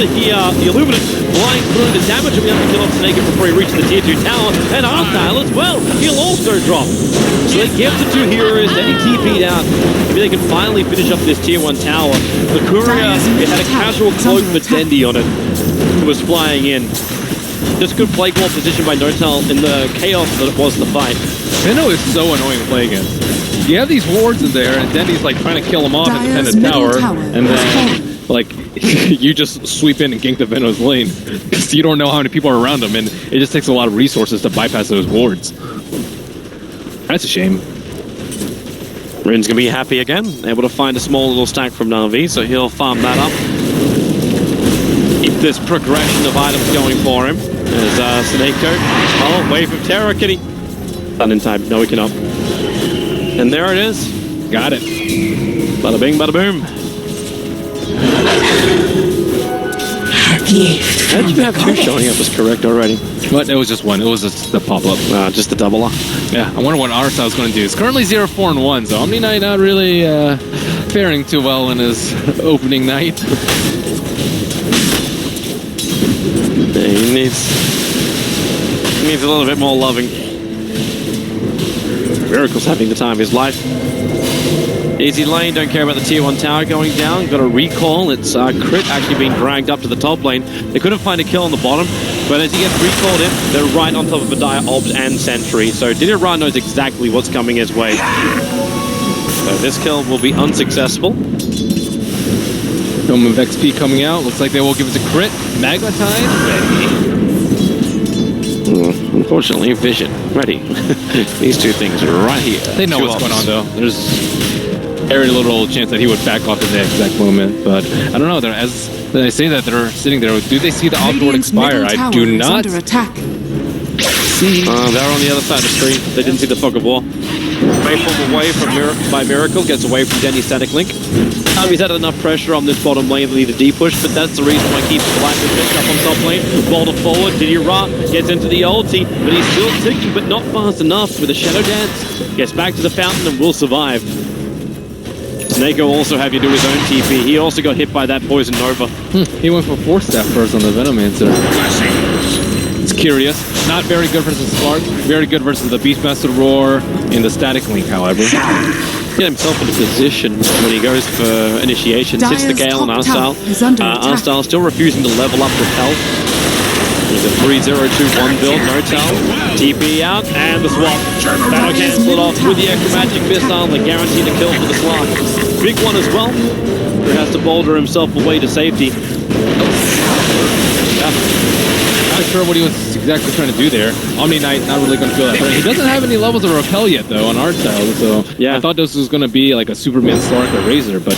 to hear the Illuminate flying through. The damage will be able to kill off Snake before he reaches the tier 2 tower. And Arstyle as well. He'll also drop. So they give the two heroes. Then he TP'd out. Maybe they can finally finish up this tier 1 tower. The courier, it had a casual cloak for Dendi on it, who was flying in. Just good play ball position by Notel in the chaos that it was the fight. Venno is so annoying to play against. You have these wards in there, and Dendi's like trying to kill him off at the Independent Tower, and then like you just sweep in and gank the Venno's lane because you don't know how many people are around him, and it just takes a lot of resources to bypass those wards. That's a shame. Rin's gonna be happy again, able to find a small little stack from NaVi, so he'll farm that up. Keep this progression of items going for him. There's Snakeo. Oh, Wave of Terror, can he? Done in time. No, he cannot. And there it is. Got it. Bada bing, bada boom. How did you have two showing up as correct already? But it was just one. It was just the pop-up. Just the double up. Yeah, I wonder what Arstyle is going to do. It's currently 0-4-1, so Omni Knight not really faring too well in his opening night. He needs a little bit more loving. Miracle's having the time of his life. Easy lane, don't care about the tier 1 tower going down. Got a recall. It's Crit actually being dragged up to the top lane. They couldn't find a kill on the bottom, but as he gets recalled in, they're right on top of a Dire Obs and Sentry. So Didira knows exactly what's coming his way. So this kill will be unsuccessful. Film of XP coming out. Looks like they will give it to Crit. Magnetite ready. Unfortunately, Vision ready. These two things are right here. They know what's going on, though. There's very little chance that he would back off in the exact moment. But I don't know. As they say that they're sitting there, do they see the outboard expire? I do not. Under attack. See. They're on the other side of the street. They didn't see the fog of war. Away from by Miracle, gets away from Denny's static link. He's had enough pressure on this bottom lane to need a deep push, but that's the reason why he keeps Blackwood picked up on top lane. Boulder forward, Didira gets into the ulti, but he's still ticking, but not fast enough with a Shadow Dance. Gets back to the fountain and will survive. Snakeo also having to do his own TP. He also got hit by that Poison Nova. He went for 4-staff first on the Venomancer. It's curious. Not very good versus Spark. Very good versus the Beastmaster Roar in the static link, however. Get himself into position when he goes for initiation. Sits the Gale on Arstyle. Arstyle still refusing to level up Repel. There's a 3-0-2-1 build, Notel. TP out, and the swap. That'll cancel it off with the Echo Magic Missile, the guarantee to kill for the Slark. Big one as well, who has to boulder himself away to safety. Not sure what he was exactly trying to do there. Omni Knight not really going to feel that threat. He doesn't have any levels of Repel yet, though, on Arstyle, so yeah. I thought this was going to be like a Superman Slark or Razor, but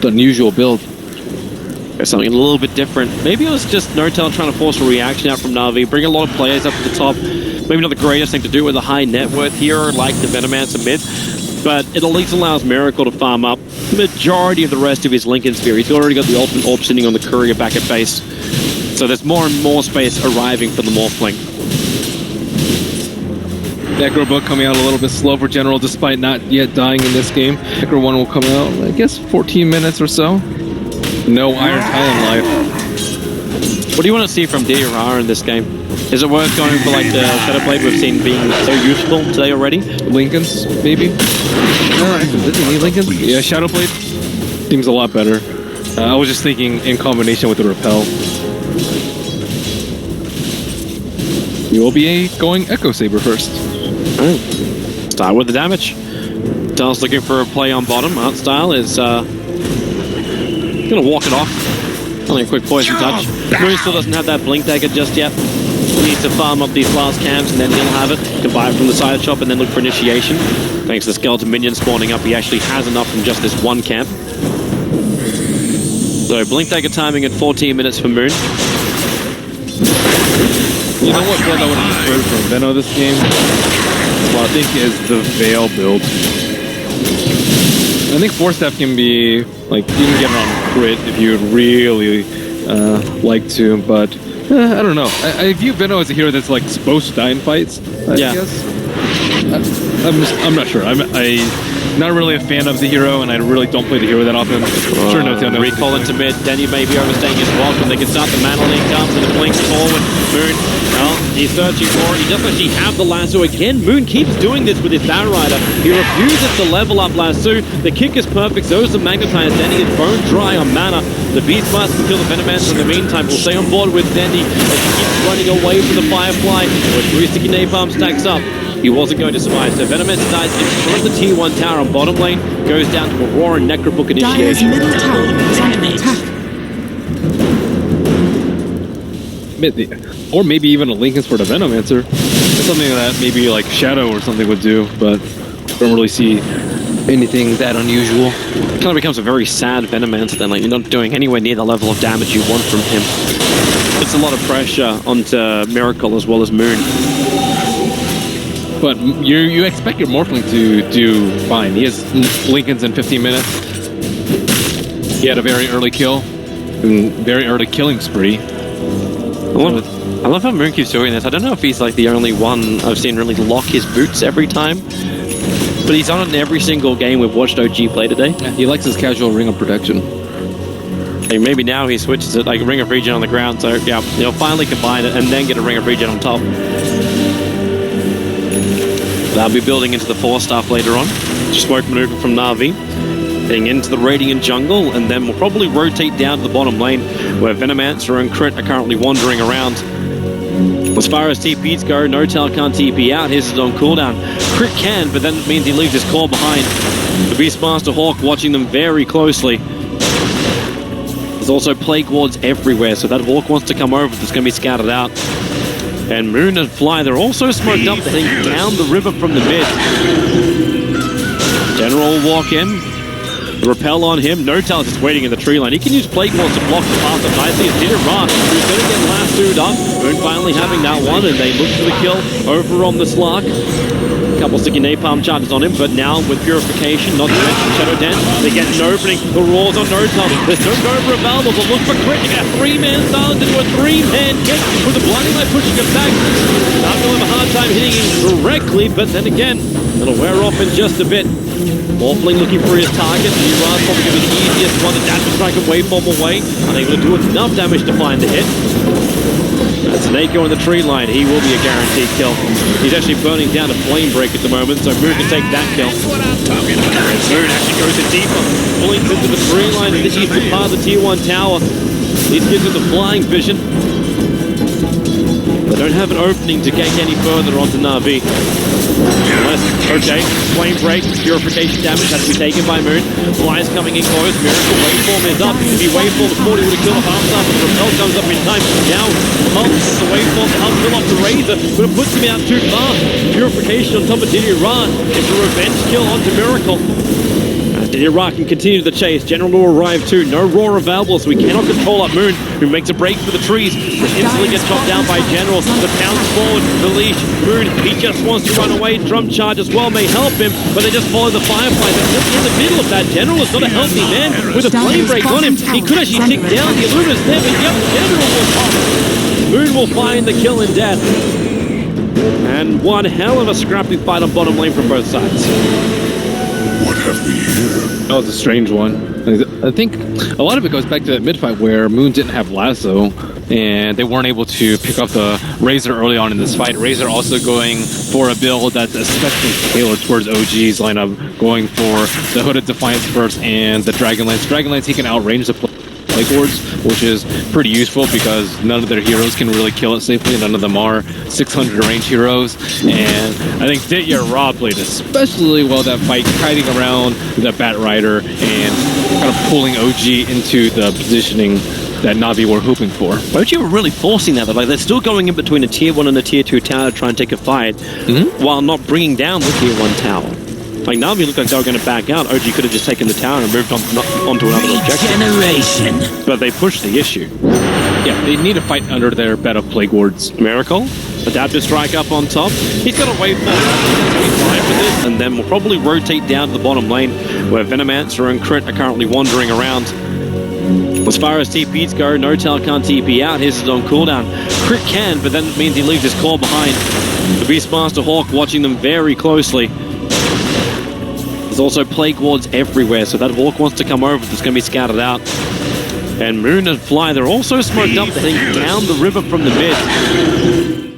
the unusual build. There's something a little bit different. Maybe it was just Notel trying to force a reaction out from NaVi, bring a lot of players up to the top. Maybe not the greatest thing to do with a high net worth hero like the Venomancer mid, but it at least allows Miracle to farm up the majority of the rest of his Lincoln Sphere. He's already got the ultimate orb sitting on the courier back at base. So there's more and more space arriving for the Morph Link. Necro Book coming out a little bit slow for General despite not yet dying in this game. Necro 1 will come out, I guess, 14 minutes or so. No Iron Talon life. What do you want to see from Didira in this game? Is it worth going for like the Shadow Blade we've seen being so useful today already? Lincolns, maybe? Does he need Lincolns? Yeah, Shadow Blade seems a lot better. I was just thinking in combination with the Repel. You will be going Echo Saber first. Alright. Start with the damage. Dal's looking for a play on bottom. Arstyle is gonna walk it off. Only a quick poison touch. Moon still doesn't have that blink dagger just yet. He needs to farm up these last camps and then he'll have it. He can buy it from the side shop and then look for initiation. Thanks to the skeleton minion spawning up, he actually has enough from just this one camp. So blink dagger timing at 14 minutes for Moon. You know what build I would have preferred from Venno this game? Well, I think is the Veil build. I think 4-staff can be, like, you can get it on crit if you would really like to, but I don't know. I view Venno as a hero that's, like, supposed to die in fights, I guess. I'm not sure. not really a fan of the hero, and I really don't play the hero that often. Sure, no, recall into mid. Denny may be overstaying his welcome. They can start the mana link up and the blink forward. Moon, well, he's searching for it. He doesn't actually have the lasso again. Moon keeps doing this with his Bat Rider. He refuses to level up lasso. The kick is perfect. So is the Magnetize. Denny is bone dry on mana. The Beastmaster can kill the Venomancer in the meantime. We'll stay on board with Denny as he keeps running away from the Firefly. With 3 sticky napalm stacks up. He wasn't going to survive, so Venomancer dies in front of the Tier 1 tower on bottom lane, goes down to Aurora and Necrobook initiation. Dire's middle tower is under attack. Or maybe even a Linken's for the Venomancer. It's something that maybe like Shadow or something would do, but I don't really see anything that unusual. It kind of becomes a very sad Venomancer then, like you're not doing anywhere near the level of damage you want from him. It's a lot of pressure onto Miracle as well as Moon. But you expect your Morphling to do fine. He has Linken's in 15 minutes. He had a very early kill. Very early killing spree. I love how Moon keeps doing this. I don't know if he's like the only one I've seen really lock his boots every time. But he's on it in every single game we've watched OG play today. Yeah, he likes his casual Ring of Protection. Like maybe now he switches it like Ring of Regen on the ground. So yeah, he'll finally combine it and then get a Ring of Regen on top. They'll be building into the 4-staff later on. Smoke maneuver from NaVi. Heading into the Radiant jungle, and then we'll probably rotate down to the bottom lane, where Venomancer and Crit are currently wandering around. As far as TPs go, Notal can't TP out. His is on cooldown. Crit can, but then it means he leaves his core behind. The Beastmaster Hawk watching them very closely. There's also Plague Wards everywhere, so that Hawk wants to come over, but it's going to be scattered out. And Moon and Fly, they're also smoked up, heading down the river from the mid. General will walk in. Repel on him. Notal's just waiting in the tree line. He can use Plague Wards to block the path of nicely. It's Dita Ra, who's going to get lassoed up. Moon finally having that one, and they look for the kill over on the Slark. Couple sticky napalm charges on him, but now with Purification, not to mention Shadow Dance, they get an opening. The roars on Notal. There's no over available, but look for Crit to get a 3-man silence into a 3-man kick with the Blinding Light pushing him back. Not going to have a hard time hitting him directly, but then again, it'll wear off in just a bit. Morphling looking for his target. Newra's probably going to be the easiest one to dash and strike a waveform away. Unable to do enough damage to find the hit. That's Snako in the tree line. He will be a guaranteed kill. He's actually burning down a flame break at the moment, so Moon can take that kill. Moon actually goes in deeper. Blinks into the tree line in the eastern part of the Tier 1 tower. These gives him the flying vision. They don't have an opening to gank any further onto NaVi. Okay, flame break, purification damage has to be taken by Moon. Fly's coming in close, Miracle waveform is up. If he waveform before he would have killed a half staff, but Repel comes up in time. Now, the waveform helps fill off the Razor, but it puts him out too far. Purification on top of Diddy Ra. It's a revenge kill onto Miracle. Diddy Ra can continue the chase. General will arrive too. No Roar available, so we cannot control up Moon, who makes a break for the trees. But instantly gets chopped down by General. The pounds forward, the leash. Moon, he just wants to run away. Drum charge as well may help him, but they just follow the Fireflies. They're just in the middle of that. General is not a healthy man with a flame break on him. He could actually tick down. The Illumina's there, but yep, General will pop. Moon will find the kill in death. And one hell of a scrappy fight on bottom lane from both sides. What have we here? That was a strange one. I think a lot of it goes back to that mid-fight where Moon didn't have lasso, and they weren't able to pick up the Razor early on in this fight. Razor also going for a build that's especially tailored towards OG's lineup, going for the Hooded Defiance first and the Dragonlance. Dragonlance, he can outrange the Plague Wards, which is pretty useful because none of their heroes can really kill it safely. None of them are 600 range heroes. And I think Diddy Ra played especially well that fight, kiting around the Bat Rider and kind of pulling OG into the positioning that NaVi were hoping for. OG were really forcing that. Like, they're still going in between a Tier 1 and a Tier 2 tower to try and take a fight, while not bringing down the Tier 1 tower. Like, NaVi looked like they were going to back out. OG could have just taken the tower and moved onto another objective. But they pushed the issue. Yeah, they need to fight under their bed of Plague Wards. Miracle, Adaptive Strike up on top. He's got a waveform. Fine with it. And then we'll probably rotate down to the bottom lane, where Venomancer and Crit are currently wandering around. As far as TPs go, Notal can't TP out. His is on cooldown. Crit can, but then it means he leaves his core behind. The Beastmaster Hawk watching them very closely. There's also plague wards everywhere, so that Hawk wants to come over. It's going to be scouted out. And Moon and Fly, they're also smoked up. They're heading down the river from the mid.